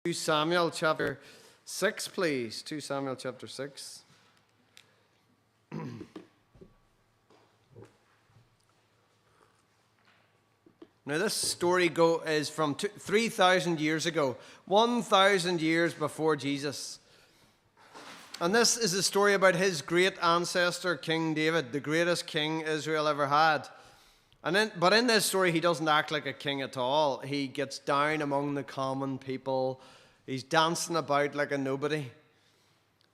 2 Samuel chapter 6, please. 2 Samuel chapter 6. Now, this story is from 3,000 years ago, 1,000 years before Jesus. And this is a story about his great ancestor, King David, the greatest king Israel ever had. But in this story, he doesn't act like a king at all. He gets down among the common people. He's dancing about like a nobody.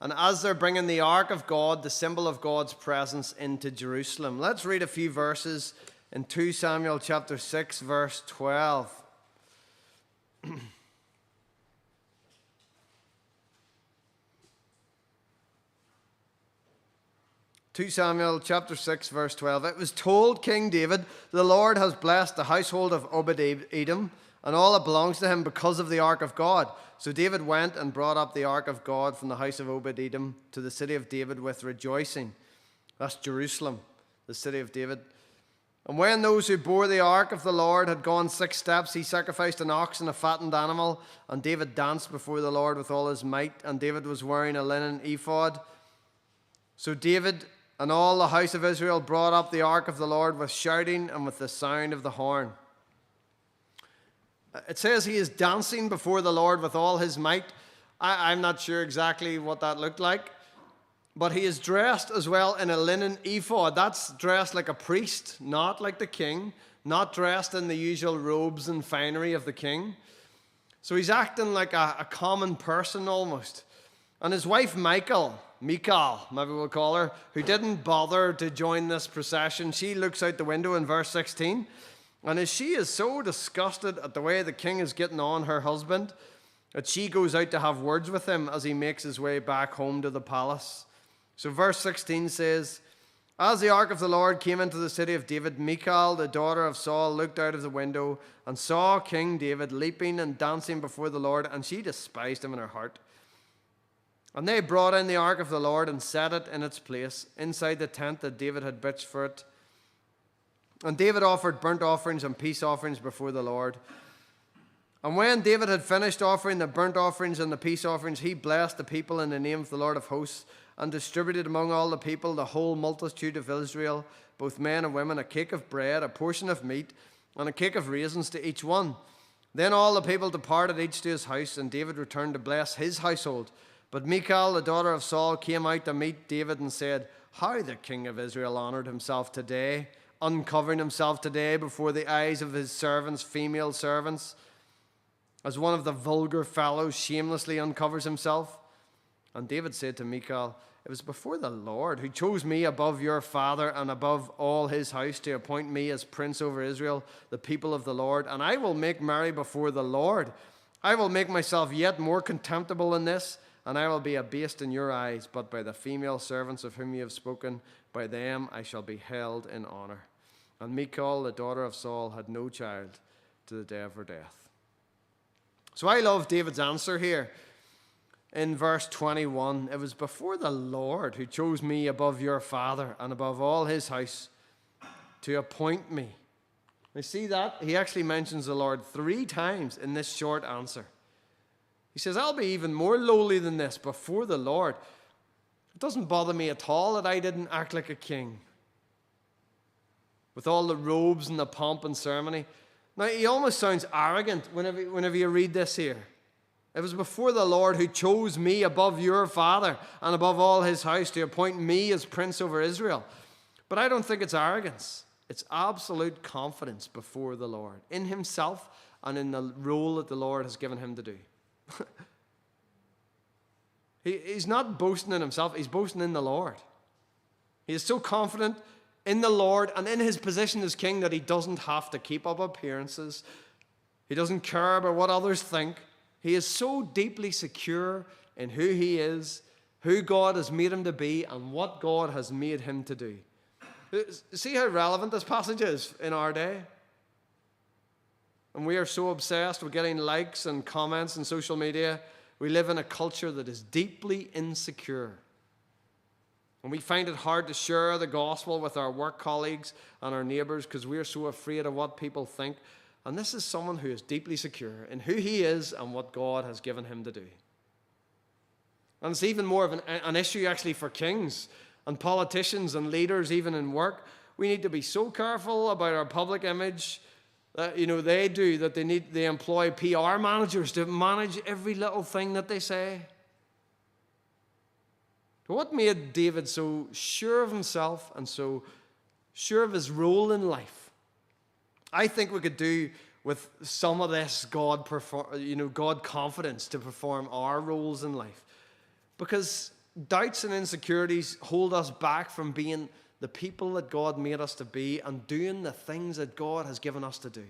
And as they're bringing the Ark of God, the symbol of God's presence, into Jerusalem, let's read a few verses in 2 Samuel chapter 6, verse 12. 2 Samuel chapter 6, verse 12. It was told King David, "The Lord has blessed the household of Obed-Edom and all that belongs to him because of the ark of God." So David went and brought up the ark of God from the house of Obed-Edom to the city of David with rejoicing. That's Jerusalem, the city of David. And when those who bore the ark of the Lord had gone 6 steps, he sacrificed an ox and a fattened animal, and David danced before the Lord with all his might. And David was wearing a linen ephod. So David and all the house of Israel brought up the ark of the Lord with shouting and with the sound of the horn. It says he is dancing before the Lord with all his might. I'm not sure exactly what that looked like. But he is dressed as well in a linen ephod. That's dressed like a priest, not like the king. Not dressed in the usual robes and finery of the king. So he's acting like a common person almost. And his wife Michal, maybe we'll call her, who didn't bother to join this procession, she looks out the window in verse 16. And as she is so disgusted at the way the king is getting on her husband, that she goes out to have words with him as he makes his way back home to the palace. So verse 16 says, "As the ark of the Lord came into the city of David, Michal, the daughter of Saul, looked out of the window and saw King David leaping and dancing before the Lord, and she despised him in her heart. And they brought in the ark of the Lord and set it in its place inside the tent that David had pitched for it. And David offered burnt offerings and peace offerings before the Lord. And when David had finished offering the burnt offerings and the peace offerings, he blessed the people in the name of the Lord of hosts, and distributed among all the people, the whole multitude of Israel, both men and women, a cake of bread, a portion of meat, and a cake of raisins to each one. Then all the people departed, each to his house, and David returned to bless his household. But Michal, the daughter of Saul, came out to meet David and said, 'How the king of Israel honored himself today, uncovering himself today before the eyes of his servants, female servants, as one of the vulgar fellows shamelessly uncovers himself.' And David said to Michal, 'It was before the Lord who chose me above your father and above all his house to appoint me as prince over Israel, the people of the Lord. And I will make merry before the Lord. I will make myself yet more contemptible in this, and I will be abased in your eyes. But by the female servants of whom you have spoken, by them I shall be held in honor.' And Michal, the daughter of Saul, had no child to the day of her death." So I love David's answer here. In verse 21, "It was before the Lord who chose me above your father and above all his house to appoint me." You see that? He actually mentions the Lord 3 times in this short answer. He says, "I'll be even more lowly than this before the Lord." It doesn't bother me at all that I didn't act like a king with all the robes and the pomp and ceremony. Now, he almost sounds arrogant whenever you read this here. "It was before the Lord who chose me above your father and above all his house to appoint me as prince over Israel." But I don't think it's arrogance. It's absolute confidence before the Lord, in himself and in the role that the Lord has given him to do. He's not boasting in himself, he's boasting in the Lord. He is so confident in the Lord and in his position as king that he doesn't have to keep up appearances. He doesn't care about what others think. He is so deeply secure in who he is, who God has made him to be, and what God has made him to do. See how relevant this passage is in our day? And we are so obsessed with getting likes and comments on social media. We live in a culture that is deeply insecure. And we find it hard to share the gospel with our work colleagues and our neighbors because we are so afraid of what people think. And this is someone who is deeply secure in who he is and what God has given him to do. And it's even more of an issue actually for kings and politicians and leaders, even in work. We need to be so careful about our public image that, they employ PR managers to manage every little thing that they say. What made David so sure of himself and so sure of his role in life? I think we could do with some of this God confidence to perform our roles in life. Because doubts and insecurities hold us back from being the people that God made us to be and doing the things that God has given us to do.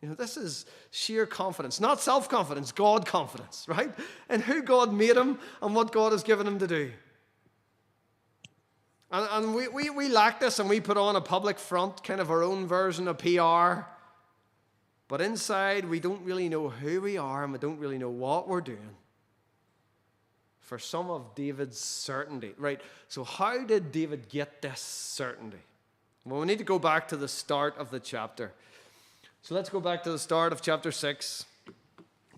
This is sheer confidence, not self-confidence, God confidence, right? In who God made him and what God has given him to do. And we lack this, and we put on a public front, kind of our own version of PR. But inside, we don't really know who we are, and we don't really know what we're doing. For some of David's certainty, right? So how did David get this certainty? Well, we need to go back to the start of the chapter. So let's go back to the start of chapter 6.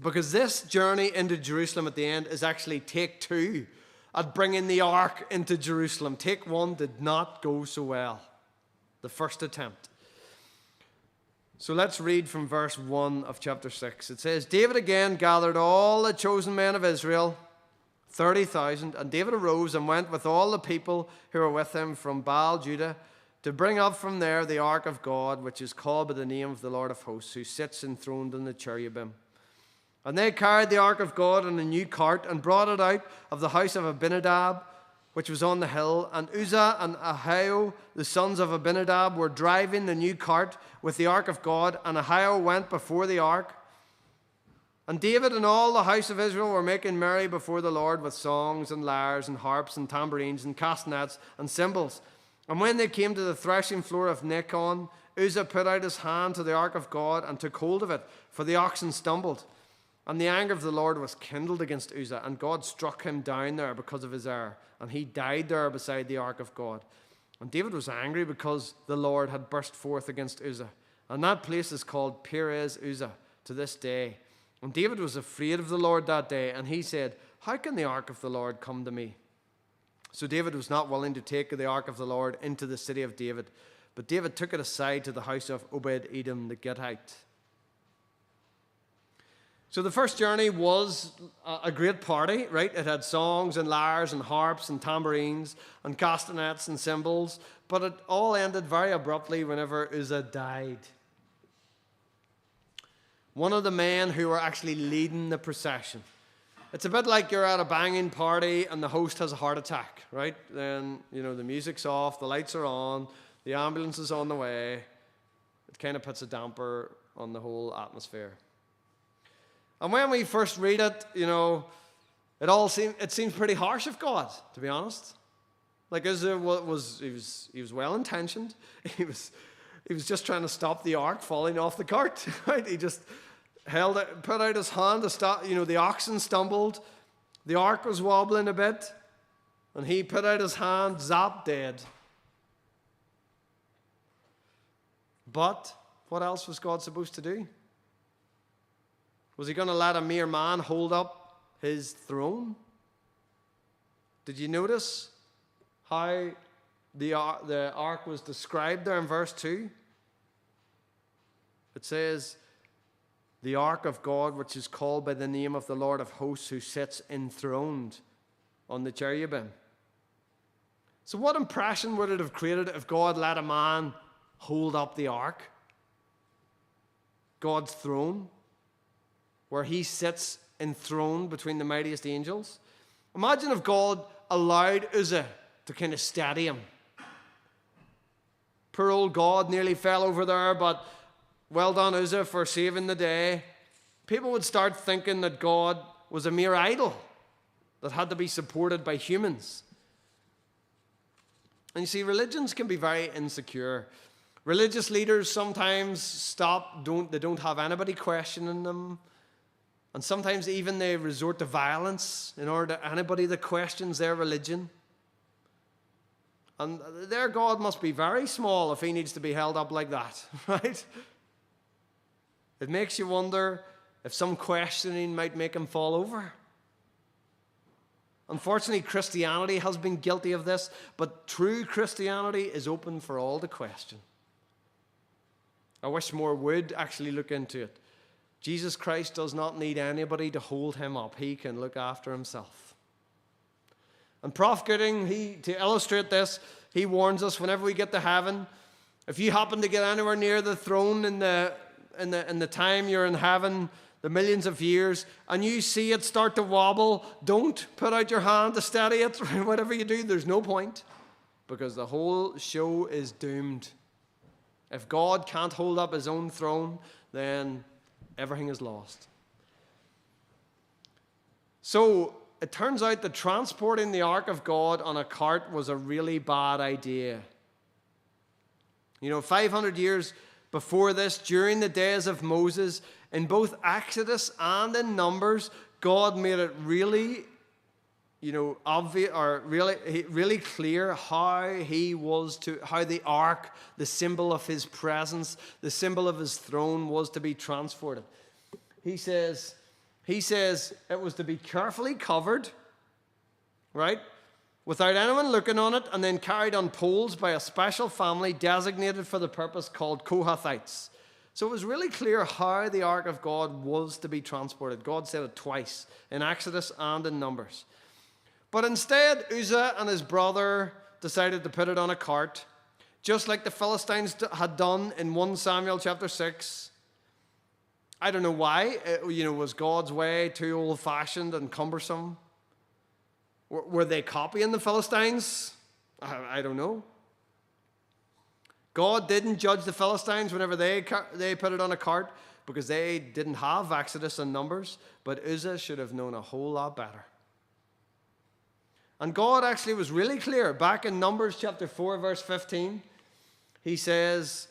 Because this journey into Jerusalem at the end is actually take 2 at bringing the ark into Jerusalem. Take 1 did not go so well, the first attempt. So let's read from verse 1 of chapter 6. It says, David again gathered all the chosen men of Israel, 30,000, and David arose and went with all the people who were with him from Baal, Judah, to bring up from there the ark of God, which is called by the name of the Lord of hosts, who sits enthroned on the cherubim. And they carried the ark of God in a new cart and brought it out of the house of Abinadab, which was on the hill. And Uzzah and Ahio, the sons of Abinadab, were driving the new cart with the ark of God, and Ahio went before the ark. And David and all the house of Israel were making merry before the Lord with songs and lyres and harps and tambourines and castanets and cymbals. And when they came to the threshing floor of Nacon, Uzzah put out his hand to the ark of God and took hold of it, for the oxen stumbled. And the anger of the Lord was kindled against Uzzah, and God struck him down there because of his error, and he died there beside the ark of God. And David was angry because the Lord had burst forth against Uzzah. And that place is called Perez Uzzah to this day. And David was afraid of the Lord that day, and he said, how can the ark of the Lord come to me? So David was not willing to take the ark of the Lord into the city of David, but David took it aside to the house of Obed-Edom the Gittite. So the first journey was a great party, right? It had songs and lyres and harps and tambourines and castanets and cymbals, but it all ended very abruptly whenever Uzzah died. One of the men who were actually leading the procession. It's a bit like you're at a banging party and the host has a heart attack, right? Then, the music's off, the lights are on, the ambulance is on the way. It kind of puts a damper on the whole atmosphere. And when we first read it, it seems pretty harsh of God, to be honest. Like Uzzah he was well intentioned. He was just trying to stop the ark falling off the cart, right? He just put out his hand to stop. The oxen stumbled, the ark was wobbling a bit, and he put out his hand, zap, dead. But what else was God supposed to do? Was he going to let a mere man hold up his throne? Did you notice how the ark was described there in verse 2? It says, the ark of God, which is called by the name of the Lord of hosts, who sits enthroned on the cherubim. So what impression would it have created if God let a man hold up the ark? God's throne, where he sits enthroned between the mightiest angels. Imagine if God allowed Uzzah to kind of steady him. Poor old God nearly fell over there, but well done, Uzzah, for saving the day. People would start thinking that God was a mere idol that had to be supported by humans. And you see, religions can be very insecure. Religious leaders sometimes they don't have anybody questioning them. And sometimes even they resort to violence in order to anybody that questions their religion. And their God must be very small if he needs to be held up like that, right? It makes you wonder if some questioning might make him fall over. Unfortunately, Christianity has been guilty of this, but true Christianity is open for all to question. I wish more would actually look into it. Jesus Christ does not need anybody to hold him up. He can look after himself. And Prof. Gooding, to illustrate this, he warns us whenever we get to heaven, if you happen to get anywhere near the throne in the time you're in heaven, the millions of years, and you see it start to wobble, don't put out your hand to steady it. Whatever you do, there's no point, because the whole show is doomed. If God can't hold up his own throne, then everything is lost. So it turns out that transporting the Ark of God on a cart was a really bad idea. 500 years before this, during the days of Moses, in both Exodus and in Numbers, God made it really, obvious, or really clear how how the ark, the symbol of his presence, the symbol of his throne, was to be transported. He says it was to be carefully covered, right, without anyone looking on it, and then carried on poles by a special family designated for the purpose called Kohathites. So it was really clear how the Ark of God was to be transported. God said it twice, in Exodus and in Numbers. But instead, Uzzah and his brother decided to put it on a cart, just like the Philistines had done in 1 Samuel chapter 6. I don't know why. Was God's way too old-fashioned and cumbersome? Were they copying the Philistines? I don't know. God didn't judge the Philistines whenever they put it on a cart, because they didn't have Exodus and Numbers, but Uzzah should have known a whole lot better. And God actually was really clear. Back in Numbers chapter 4, verse 15, he says,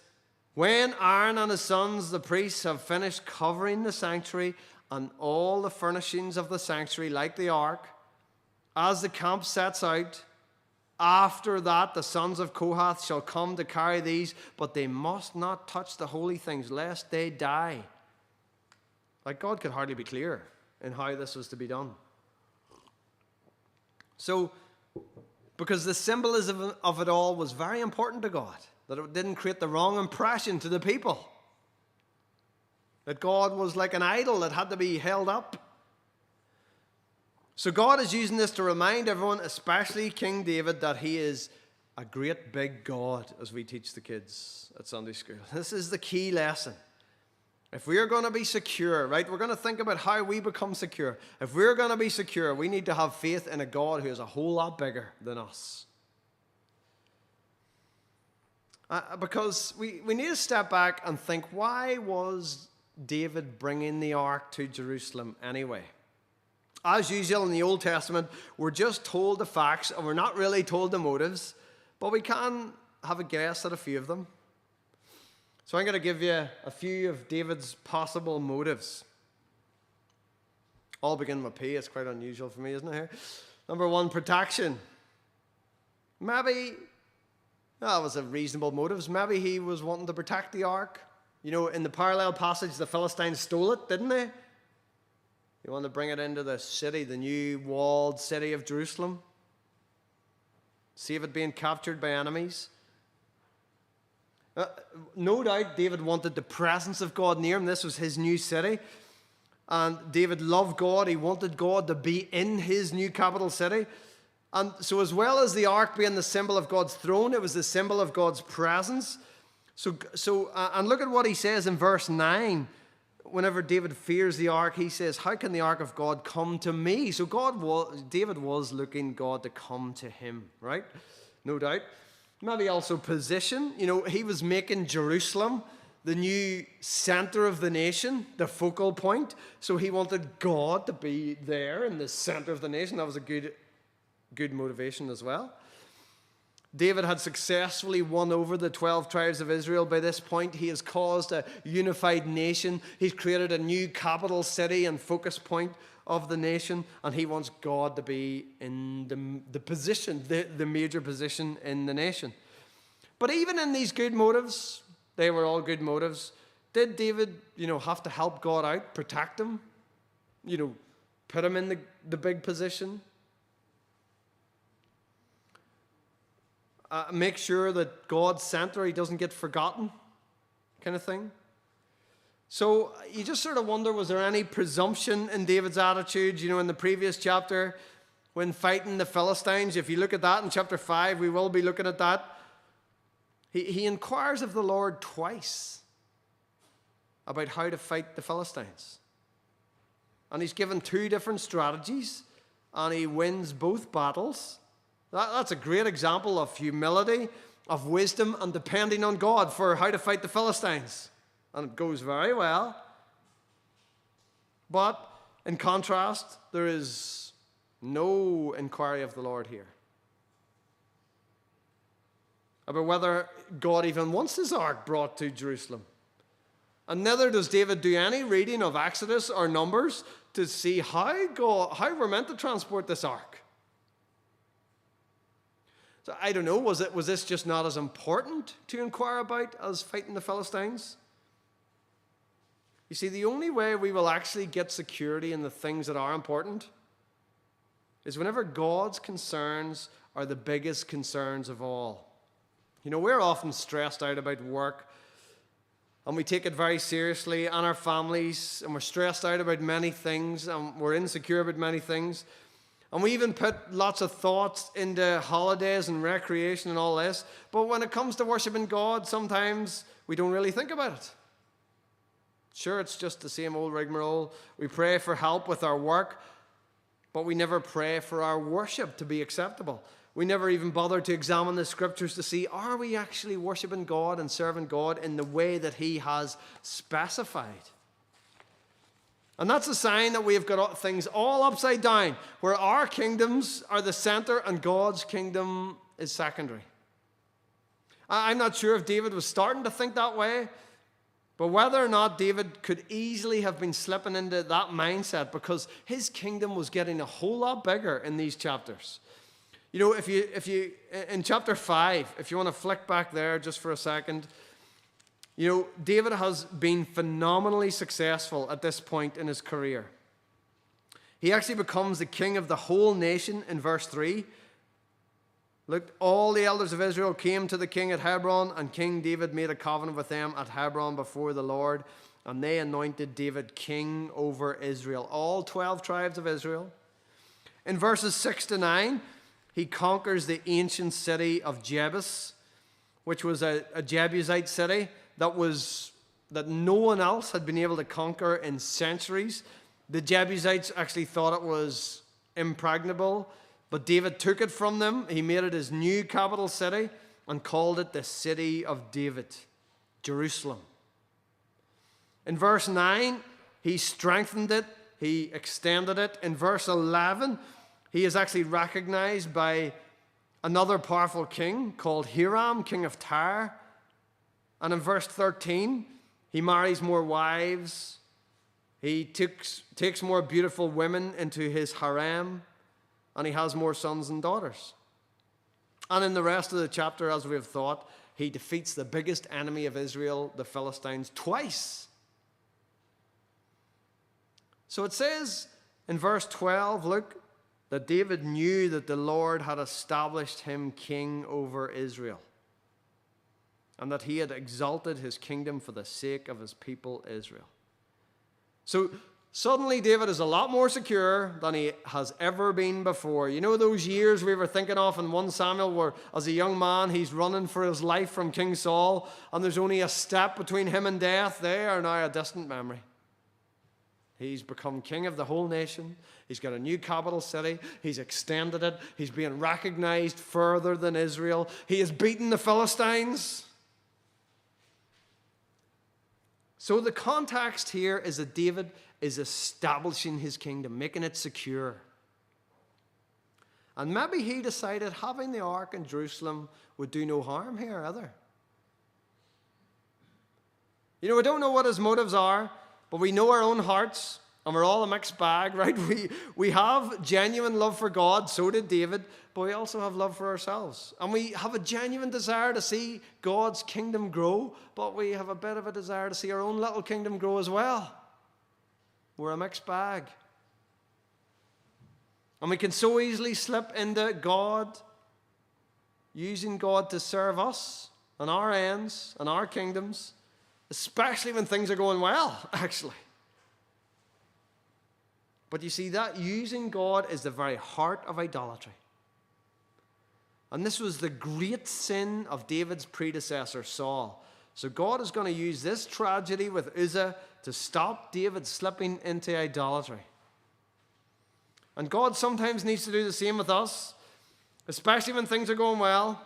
when Aaron and his sons, the priests, have finished covering the sanctuary and all the furnishings of the sanctuary, like the ark, as the camp sets out, after that the sons of Kohath shall come to carry these, but they must not touch the holy things, lest they die. Like, God could hardly be clearer in how this was to be done. So, because the symbolism of it all was very important to God, that it didn't create the wrong impression to the people, that God was like an idol that had to be held up. So God is using this to remind everyone, especially King David, that he is a great big God, as we teach the kids at Sunday school. This is the key lesson. If we are going to be secure, right, we're going to think about how we become secure. If we're going to be secure, we need to have faith in a God who is a whole lot bigger than us. Because we need to step back and think, why was David bringing the ark to Jerusalem anyway? As usual in the Old Testament, we're just told the facts and we're not really told the motives, but we can have a guess at a few of them. So I'm going to give you a few of David's possible motives. All begin with P. It's quite unusual for me, isn't it here? Number 1, protection. Maybe that was a reasonable motive. Maybe he was wanting to protect the ark. In the parallel passage, the Philistines stole it, didn't they? They wanted to bring it into the city, the new walled city of Jerusalem. Save it being captured by enemies. No doubt David wanted the presence of God near him. This was his new city. And David loved God. He wanted God to be in his new capital city. And so as well as the ark being the symbol of God's throne, it was the symbol of God's presence. And look at what he says in verse 9. Whenever David fears the ark, he says, how can the ark of God come to me? So David was looking God to come to him, right? No doubt. Maybe also position. He was making Jerusalem the new center of the nation, the focal point. So he wanted God to be there in the center of the nation. That was a good motivation as well. David had successfully won over the 12 tribes of Israel by this point. He has caused a unified nation. He's created a new capital city and focus point of the nation. And he wants God to be in the position, the major position in the nation. But even in these good motives, they were all good motives, Did David, have to help God out, protect him? Put him in the big position? Make sure that God's center, he doesn't get forgotten, kind of thing. So you just sort of wonder, was there any presumption in David's attitude? In the previous chapter, when fighting the Philistines, if you look at that in chapter 5, we will be looking at that. He inquires of the Lord twice about how to fight the Philistines. And he's given 2 different strategies, and he wins both battles. That's a great example of humility, of wisdom, and depending on God for how to fight the Philistines. And it goes very well. But in contrast, there is no inquiry of the Lord here about whether God even wants his ark brought to Jerusalem. And neither does David do any reading of Exodus or Numbers to see how we're meant to transport this ark. So I don't know, was this just not as important to inquire about as fighting the Philistines? You see, the only way we will actually get security in the things that are important is whenever God's concerns are the biggest concerns of all. We're often stressed out about work, and we take it very seriously, and our families, and we're stressed out about many things, and we're insecure about many things. And we even put lots of thoughts into holidays and recreation and all this. But when it comes to worshiping God, sometimes we don't really think about it. Sure, it's just the same old rigmarole. We pray for help with our work, but we never pray for our worship to be acceptable. We never even bother to examine the scriptures to see, are we actually worshiping God and serving God in the way that he has specified? And that's a sign that we have got things all upside down, where our kingdoms are the center and God's kingdom is secondary. I'm not sure if David was starting to think that way, but whether or not David could easily have been slipping into that mindset, because his kingdom was getting a whole lot bigger in these chapters. If you in chapter 5, if you want to flick back there just for a second, David has been phenomenally successful at this point in his career. He actually becomes the king of the whole nation in verse 3. Look, all the elders of Israel came to the king at Hebron, and King David made a covenant with them at Hebron before the Lord, and they anointed David king over Israel, all 12 tribes of Israel. In verses 6 to 9, he conquers the ancient city of Jebus, which was a Jebusite city that no one else had been able to conquer in centuries. The Jebusites actually thought it was impregnable, but David took it from them. He made it his new capital city and called it the city of David, Jerusalem. In verse 9, he strengthened it, he extended it. In verse 11, he is actually recognized by another powerful king called Hiram, king of Tyre. And in verse 13, he marries more wives. He takes more beautiful women into his harem, and he has more sons and daughters. And in the rest of the chapter, as we have thought, he defeats the biggest enemy of Israel, the Philistines, twice. So it says in verse 12, look, that David knew that the Lord had established him king over Israel, and that he had exalted his kingdom for the sake of his people Israel. So suddenly David is a lot more secure than he has ever been before. Those years we were thinking of in 1 Samuel where as a young man he's running for his life from King Saul, and there's only a step between him and death. They are now a distant memory. He's become king of the whole nation. He's got a new capital city. He's extended it. He's being recognized further than Israel. He has beaten the Philistines. So the context here is that David is establishing his kingdom, making it secure. And maybe he decided having the ark in Jerusalem would do no harm here either. We don't know what his motives are, but we know our own hearts, And we're all a mixed bag, right? We have genuine love for God, so did David, but we also have love for ourselves. And we have a genuine desire to see God's kingdom grow, but we have a bit of a desire to see our own little kingdom grow as well. We're a mixed bag. And we can so easily slip into God, using God to serve us and our ends and our kingdoms, especially when things are going well, actually. But you see, that using God is the very heart of idolatry. And this was the great sin of David's predecessor, Saul. So God is going to use this tragedy with Uzzah to stop David slipping into idolatry. And God sometimes needs to do the same with us, especially when things are going well,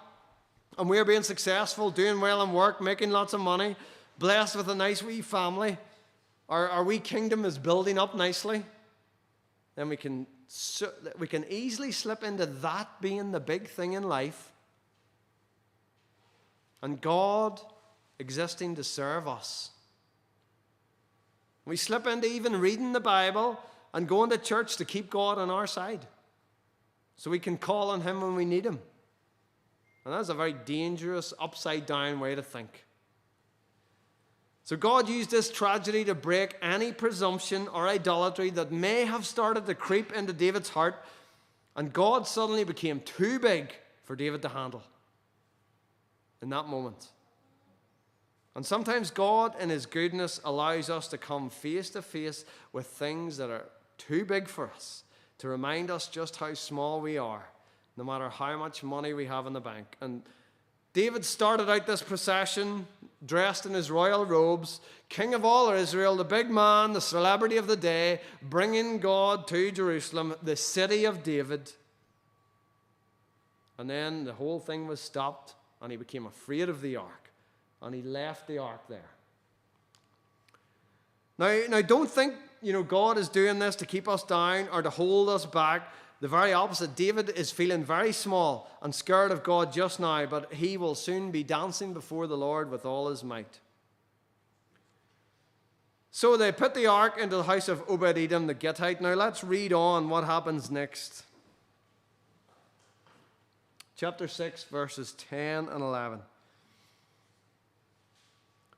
and we're being successful, doing well in work, making lots of money, blessed with a nice wee family. Our wee kingdom is building up nicely. Then we can easily slip into that being the big thing in life, and God existing to serve us. We slip into even reading the Bible and going to church to keep God on our side, so we can call on Him when we need Him. And that's a very dangerous, upside-down way to think. So God used this tragedy to break any presumption or idolatry that may have started to creep into David's heart, and God suddenly became too big for David to handle in that moment. And sometimes God, in His goodness, allows us to come face to face with things that are too big for us, to remind us just how small we are, no matter how much money we have in the bank. And David started out this procession dressed in his royal robes, king of all Israel, the big man, the celebrity of the day, bringing God to Jerusalem, the city of David. And then the whole thing was stopped, and he became afraid of the ark, and he left the ark there. Now don't think, God is doing this to keep us down or to hold us back. The very opposite. David is feeling very small and scared of God just now, but he will soon be dancing before the Lord with all his might. So they put the ark into the house of Obed-Edom the Gittite. Now let's read on what happens next. Chapter 6, verses 10 and 11.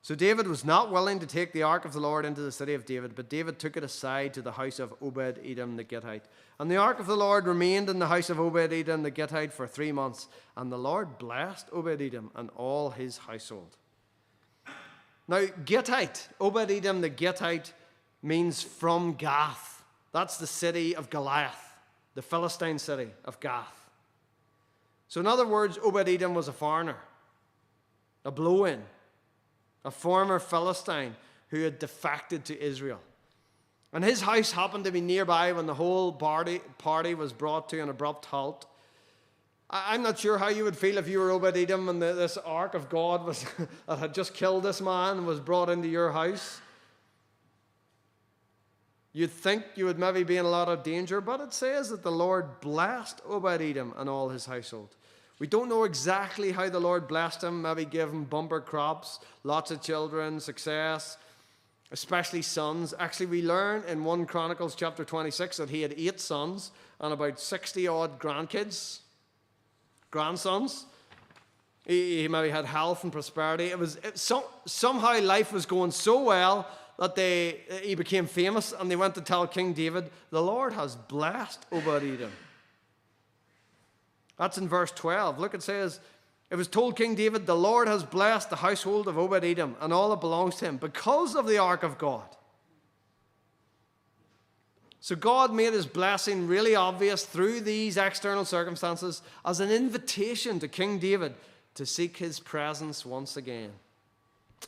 So David was not willing to take the ark of the Lord into the city of David, but David took it aside to the house of Obed-Edom the Gittite. And the ark of the Lord remained in the house of Obed-Edom the Gittite for 3 months. And the Lord blessed Obed-Edom and all his household. Now, Gittite, Obed-Edom the Gittite, means from Gath. That's the city of Goliath, the Philistine city of Gath. So in other words, Obed-Edom was a foreigner, a blow-in, a former Philistine who had defected to Israel. And his house happened to be nearby when the whole party was brought to an abrupt halt. I'm not sure how you would feel if you were Obed-Edom and this ark of God that had just killed this man was brought into your house. You'd think you would maybe be in a lot of danger, but it says that the Lord blessed Obed-Edom and all his household. We don't know exactly how the Lord blessed him, maybe gave him bumper crops, lots of children, success, especially sons. Actually, we learn in 1 Chronicles chapter 26 that he had 8 sons and about 60-odd grandsons. He maybe had health and prosperity. Somehow life was going so well that he became famous, and they went to tell King David, the Lord has blessed Obed-Edom. That's in verse 12. Look, it says, it was told King David, the Lord has blessed the household of Obed-Edom and all that belongs to him because of the ark of God. So God made his blessing really obvious through these external circumstances as an invitation to King David to seek his presence once again.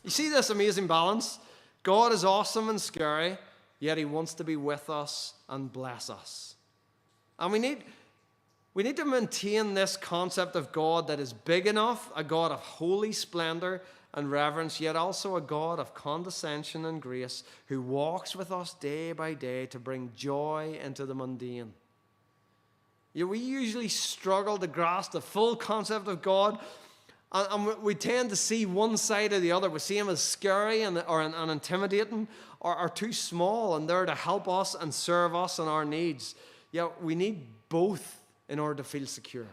You see this amazing balance? God is awesome and scary, yet he wants to be with us and bless us. And we need to maintain this concept of God that is big enough, a God of holy splendor and reverence, yet also a God of condescension and grace who walks with us day by day to bring joy into the mundane. We usually struggle to grasp the full concept of God, and we tend to see one side or the other. We see him as scary and intimidating, are too small and there to help us and serve us and our needs. Yeah, we need both in order to feel secure.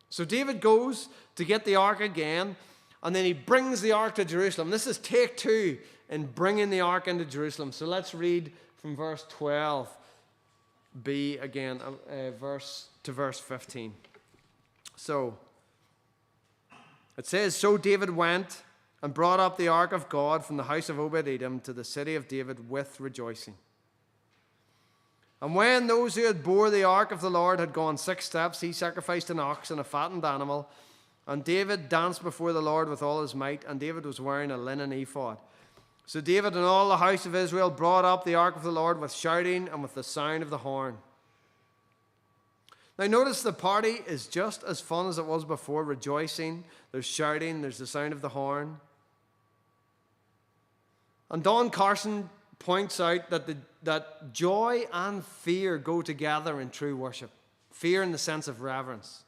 So David goes to get the ark again, and then he brings the ark to Jerusalem. This is take 2 in bringing the ark into Jerusalem. So let's read from verse 12b again, verse 15. So it says, "So David went and brought up the ark of God from the house of Obed-Edom to the city of David with rejoicing. And when those who had bore the ark of the Lord had gone 6 steps, he sacrificed an ox and a fattened animal. And David danced before the Lord with all his might, and David was wearing a linen ephod. So David and all the house of Israel brought up the ark of the Lord with shouting and with the sound of the horn." Now notice the party is just as fun as it was before, rejoicing. There's shouting, there's the sound of the horn. And Don Carson points out that joy and fear go together in true worship. Fear in the sense of reverence.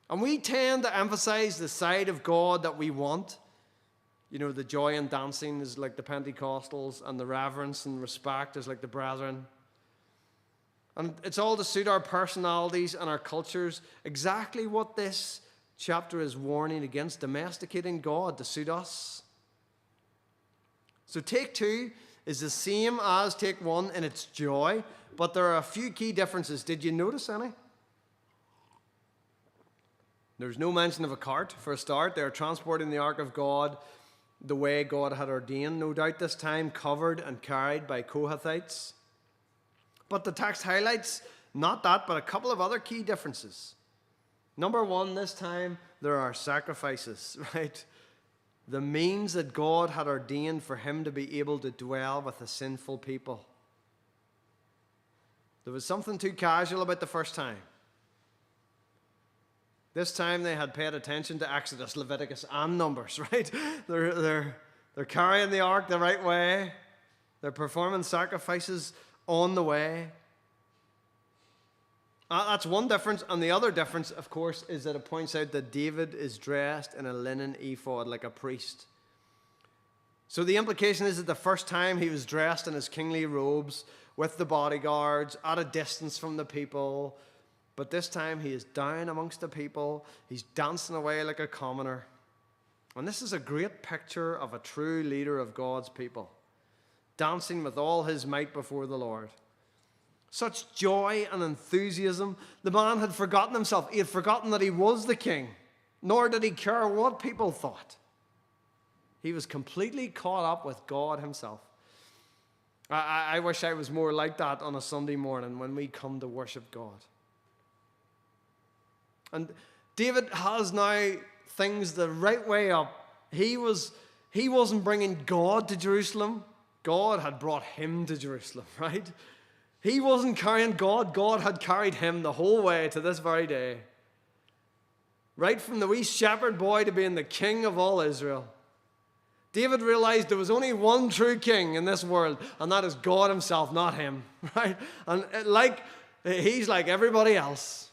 And we tend to emphasize the side of God that we want. You know, the joy in dancing is like the Pentecostals, and the reverence and respect is like the brethren. And it's all to suit our personalities and our cultures. Exactly what this chapter is warning against, domesticating God to suit us. So take 2 is the same as take 1 in its joy, but there are a few key differences. Did you notice any? There's no mention of a cart, for a start. They're transporting the ark of God the way God had ordained, no doubt this time, covered and carried by Kohathites. But the text highlights not that, but a couple of other key differences. Number 1, this time there are sacrifices, right? The means that God had ordained for him to be able to dwell with a sinful people. There was something too casual about the first time. This time they had paid attention to Exodus, Leviticus, and Numbers, right? They're carrying the ark the right way. They're performing sacrifices on the way. That's one difference. And the other difference, of course, is that it points out that David is dressed in a linen ephod like a priest. So the implication is that the first time he was dressed in his kingly robes with the bodyguards at a distance from the people. But this time he is down amongst the people. He's dancing away like a commoner. And this is a great picture of a true leader of God's people, dancing with all his might before the Lord. Such joy and enthusiasm. The man had forgotten himself. He had forgotten that he was the king, nor did he care what people thought. He was completely caught up with God himself. I wish I was more like that on a Sunday morning when we come to worship God. And David has now things the right way up. He wasn't bringing God to Jerusalem. God had brought him to Jerusalem, right? He wasn't carrying God. God had carried him the whole way to this very day. Right from the wee shepherd boy to being the king of all Israel. David realized there was only one true king in this world, and that is God himself, not him, right? And he's like everybody else.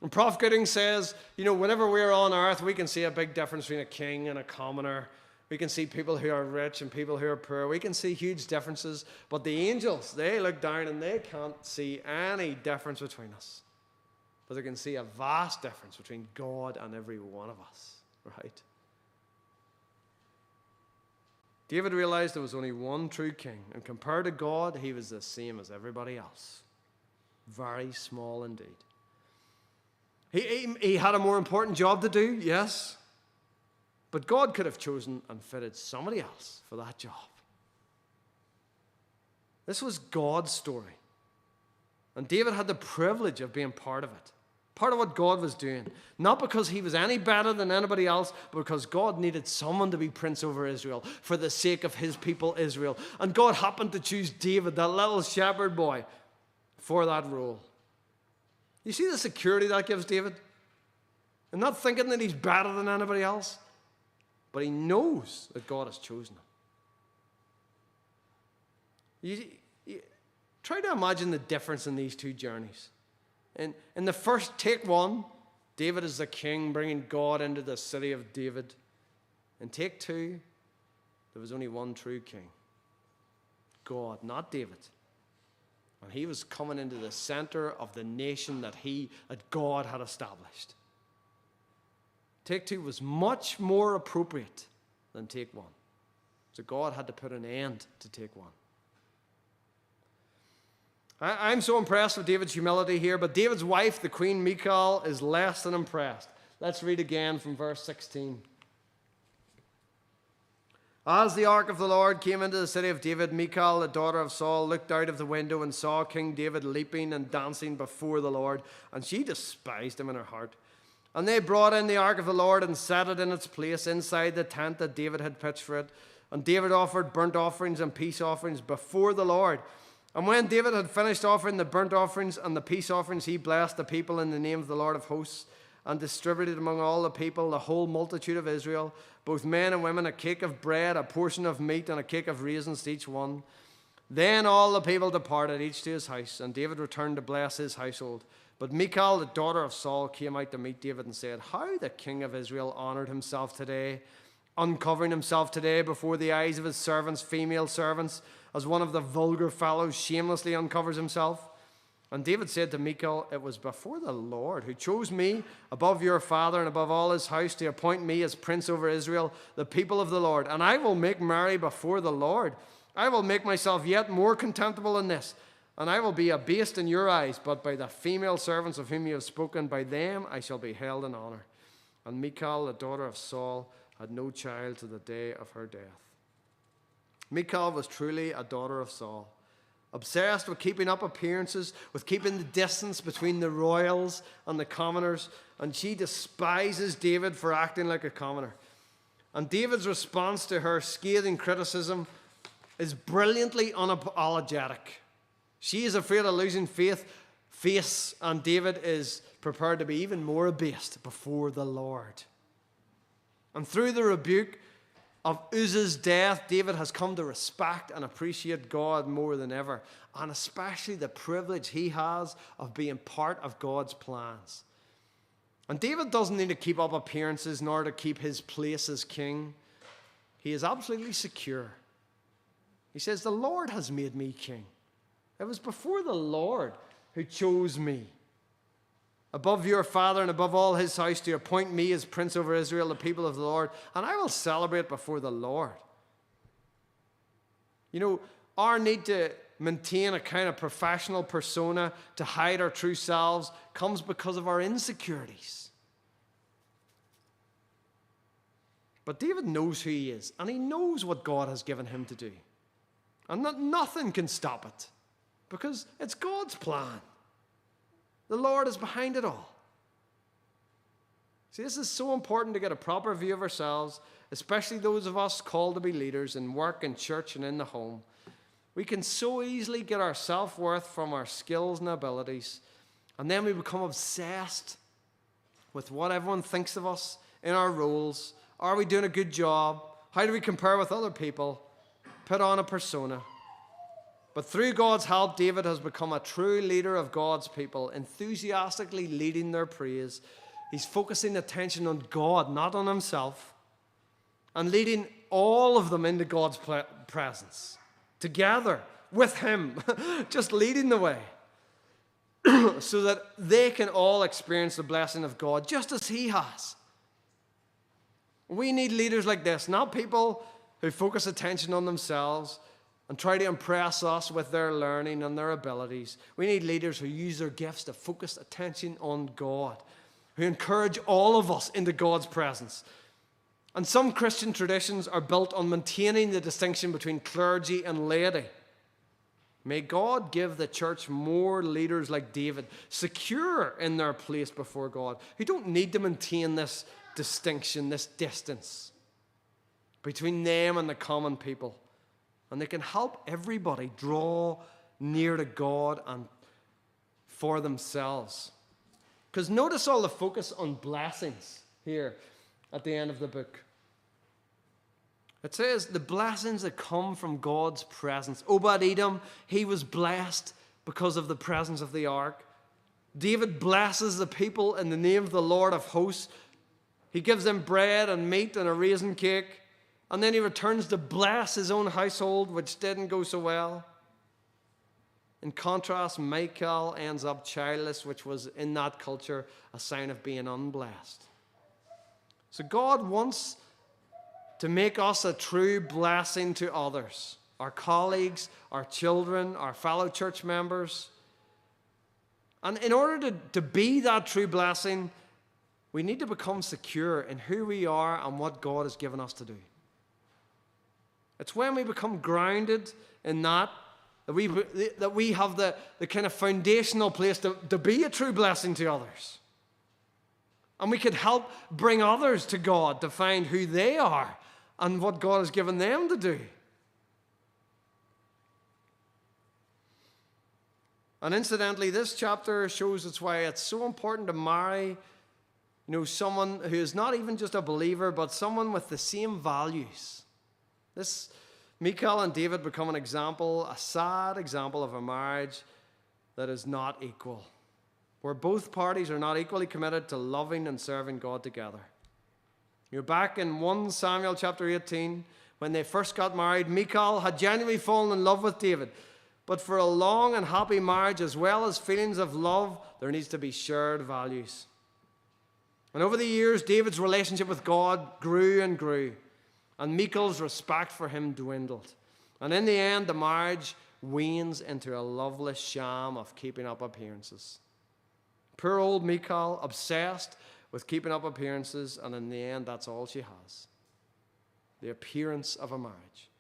And Prof. Gooding says, whenever we're on earth, we can see a big difference between a king and a commoner. We can see people who are rich and people who are poor. We can see huge differences. But the angels, they look down and they can't see any difference between us. But they can see a vast difference between God and every one of us, right? David realized there was only one true king. And compared to God, he was the same as everybody else. Very small indeed. He had a more important job to do, yes. But God could have chosen and fitted somebody else for that job. This was God's story. And David had the privilege of being part of it. Part of what God was doing. Not because he was any better than anybody else, but because God needed someone to be prince over Israel for the sake of his people Israel. And God happened to choose David, that little shepherd boy, for that role. You see the security that gives David? And not thinking that he's better than anybody else. But he knows that God has chosen him. Try to imagine the difference in these two journeys. In the first, take 1, David is the king bringing God into the city of David. In take 2, there was only one true king. God, not David. And he was coming into the center of the nation that God had established. Take two was much more appropriate than take one. So God had to put an end to take one. I'm so impressed with David's humility here, but David's wife, the Queen Michal, is less than impressed. Let's read again from verse 16. As the ark of the Lord came into the city of David, Michal, the daughter of Saul, looked out of the window and saw King David leaping and dancing before the Lord, and she despised him in her heart. And they brought in the ark of the Lord and set it in its place inside the tent that David had pitched for it. And David offered burnt offerings and peace offerings before the Lord. And when David had finished offering the burnt offerings and the peace offerings, he blessed the people in the name of the Lord of hosts, and distributed among all the people, the whole multitude of Israel, both men and women, a cake of bread, a portion of meat, and a cake of raisins to each one. Then all the people departed, each to his house, and David returned to bless his household. But Michal, the daughter of Saul, came out to meet David and said, "How the king of Israel honored himself today, uncovering himself today before the eyes of his servants, female servants, as one of the vulgar fellows shamelessly uncovers himself." And David said to Michal, "It was before the Lord who chose me above your father and above all his house to appoint me as prince over Israel, the people of the Lord. And I will make merry before the Lord. I will make myself yet more contemptible in this, and I will be abased in your eyes. But by the female servants of whom you have spoken, by them I shall be held in honor." And Michal, the daughter of Saul, had no child to the day of her death. Michal was truly a daughter of Saul, obsessed with keeping up appearances, with keeping the distance between the royals and the commoners, and she despises David for acting like a commoner. And David's response to her scathing criticism is brilliantly unapologetic. She is afraid of losing face, and David is prepared to be even more abased before the Lord. And through the rebuke of Uzzah's death, David has come to respect and appreciate God more than ever, and especially the privilege he has of being part of God's plans. And David doesn't need to keep up appearances nor to keep his place as king. He is absolutely secure. He says, "The Lord has made me king. It was before the Lord who chose me above your father and above all his house to appoint me as prince over Israel, the people of the Lord, and I will celebrate before the Lord." You know, our need to maintain a kind of professional persona to hide our true selves comes because of our insecurities. But David knows who he is, and he knows what God has given him to do. And that nothing can stop it, because it's God's plan. The Lord is behind it all. See, this is so important to get a proper view of ourselves, especially those of us called to be leaders in work, in church, and in the home. We can so easily get our self-worth from our skills and abilities, and then we become obsessed with what everyone thinks of us in our roles. Are we doing a good job? How do we compare with other people? Put on a persona. But through God's help, David has become a true leader of God's people, enthusiastically leading their praise. He's focusing attention on God, not on himself, and leading all of them into God's presence, together with him, just leading the way, so that they can all experience the blessing of God, just as he has. We need leaders like this, not people who focus attention on themselves and try to impress us with their learning and their abilities. We need leaders who use their gifts to focus attention on God, who encourage all of us into God's presence. And some Christian traditions are built on maintaining the distinction between clergy and laity. May God give the church more leaders like David, secure in their place before God, who don't need to maintain this distinction, this distance between them and the common people. And they can help everybody draw near to God and for themselves. Because notice all the focus on blessings here at the end of the book. It says the blessings that come from God's presence. Obed-Edom, he was blessed because of the presence of the ark. David blesses the people in the name of the Lord of hosts. He gives them bread and meat and a raisin cake. And then he returns to bless his own household, which didn't go so well. In contrast, Michal ends up childless, which was in that culture a sign of being unblessed. So God wants to make us a true blessing to others, our colleagues, our children, our fellow church members. And in order to be that true blessing, we need to become secure in who we are and what God has given us to do. It's when we become grounded in that we have the kind of foundational place to be a true blessing to others. And we could help bring others to God to find who they are and what God has given them to do. And incidentally, this chapter shows us why it's so important to marry, someone who is not even just a believer, but someone with the same values. This Michal and David become an example, a sad example of a marriage that is not equal, where both parties are not equally committed to loving and serving God together. You're back in 1 Samuel chapter 18, when they first got married, Michal had genuinely fallen in love with David. But for a long and happy marriage, as well as feelings of love, there needs to be shared values. And over the years, David's relationship with God grew and grew, and Michal's respect for him dwindled. And in the end, the marriage wanes into a loveless sham of keeping up appearances. Poor old Michal, obsessed with keeping up appearances, and in the end, that's all she has. The appearance of a marriage.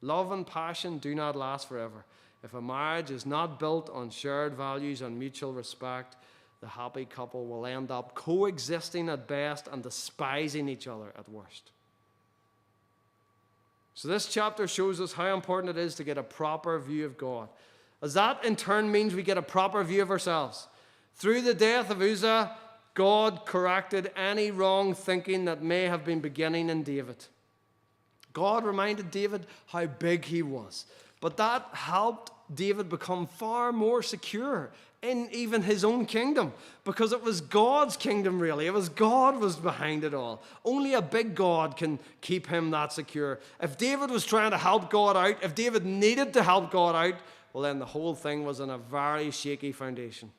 Love and passion do not last forever. If a marriage is not built on shared values and mutual respect, the happy couple will end up coexisting at best and despising each other at worst. So this chapter shows us how important it is to get a proper view of God, as that in turn means we get a proper view of ourselves. Through the death of Uzzah, God corrected any wrong thinking that may have been beginning in David. God reminded David how big he was, but that helped David become far more secure in even his own kingdom, because it was God's kingdom, really. It was God was behind it all. Only a big God can keep him that secure. If David was trying to help God out, if David needed to help God out, well, then the whole thing was on a very shaky foundation.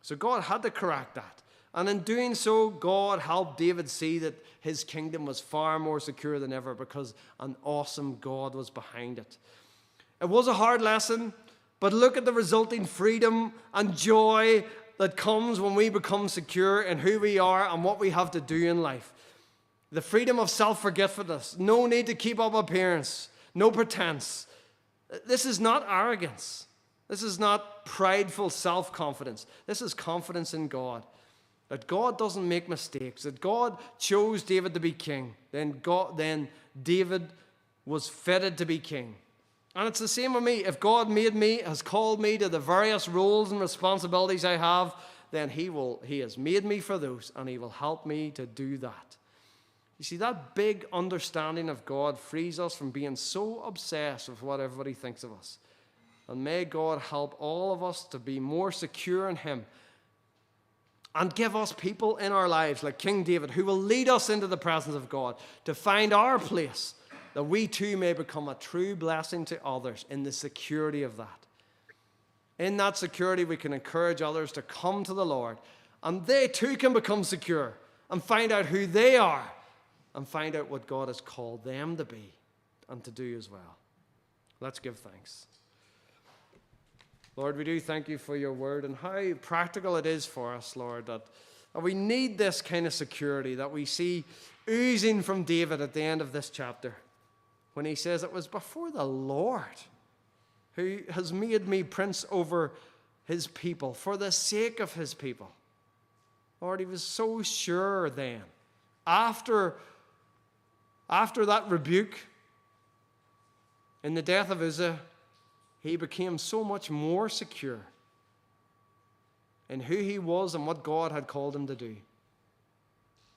So God had to correct that. And in doing so, God helped David see that his kingdom was far more secure than ever, because an awesome God was behind it. It was a hard lesson, but look at the resulting freedom and joy that comes when we become secure in who we are and what we have to do in life. The freedom of self-forgetfulness, no need to keep up appearance, no pretense. This is not arrogance. This is not prideful self-confidence. This is confidence in God. That God doesn't make mistakes. That God chose David to be king. Then David was fitted to be king. And it's the same with me. If God made me, has called me to the various roles and responsibilities I have, then He has made me for those, and He will help me to do that. You see, that big understanding of God frees us from being so obsessed with what everybody thinks of us. And may God help all of us to be more secure in Him, and give us people in our lives like King David, who will lead us into the presence of God to find our place, that we too may become a true blessing to others in the security of that. In that security, we can encourage others to come to the Lord, and they too can become secure and find out who they are and find out what God has called them to be and to do as well. Let's give thanks. Lord, we do thank you for your word and how practical it is for us, Lord, that we need this kind of security that we see oozing from David at the end of this chapter, when he says, it was before the Lord who has made me prince over his people for the sake of his people. Lord, he was so sure then, after that rebuke in the death of Uzzah, he became so much more secure in who he was and what God had called him to do.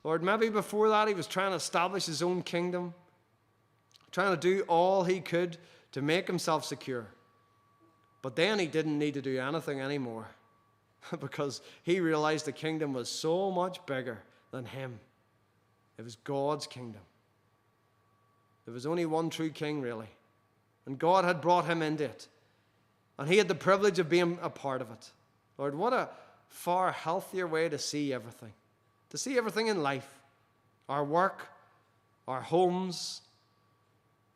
Lord, maybe before that he was trying to establish his own kingdom, trying to do all he could to make himself secure. But then he didn't need to do anything anymore because he realized the kingdom was so much bigger than him. It was God's kingdom. There was only one true king, really. And God had brought him into it. And he had the privilege of being a part of it. Lord, what a far healthier way to see everything. To see everything in life. Our work, our homes,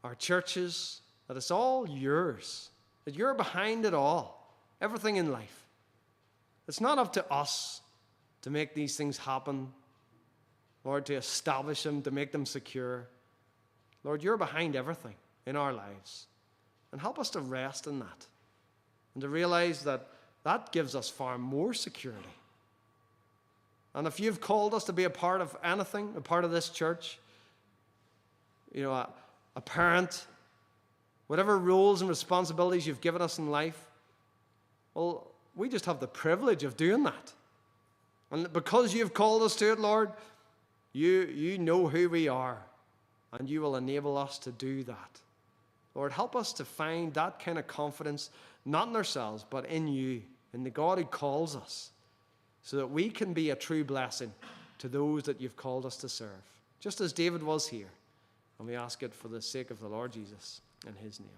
our churches. That it's all yours. That you're behind it all. Everything in life. It's not up to us to make these things happen. Lord, to establish them, to make them secure. Lord, you're behind everything in our lives. And help us to rest in that. And to realize that that gives us far more security. And if you've called us to be a part of anything, a part of this church, a parent, whatever roles and responsibilities you've given us in life, well, we just have the privilege of doing that. And because you've called us to it, Lord, you know who we are, and you will enable us to do that. Lord, help us to find that kind of confidence, not in ourselves, but in you, in the God who calls us, so that we can be a true blessing to those that you've called us to serve, just as David was here. And we ask it for the sake of the Lord Jesus in his name.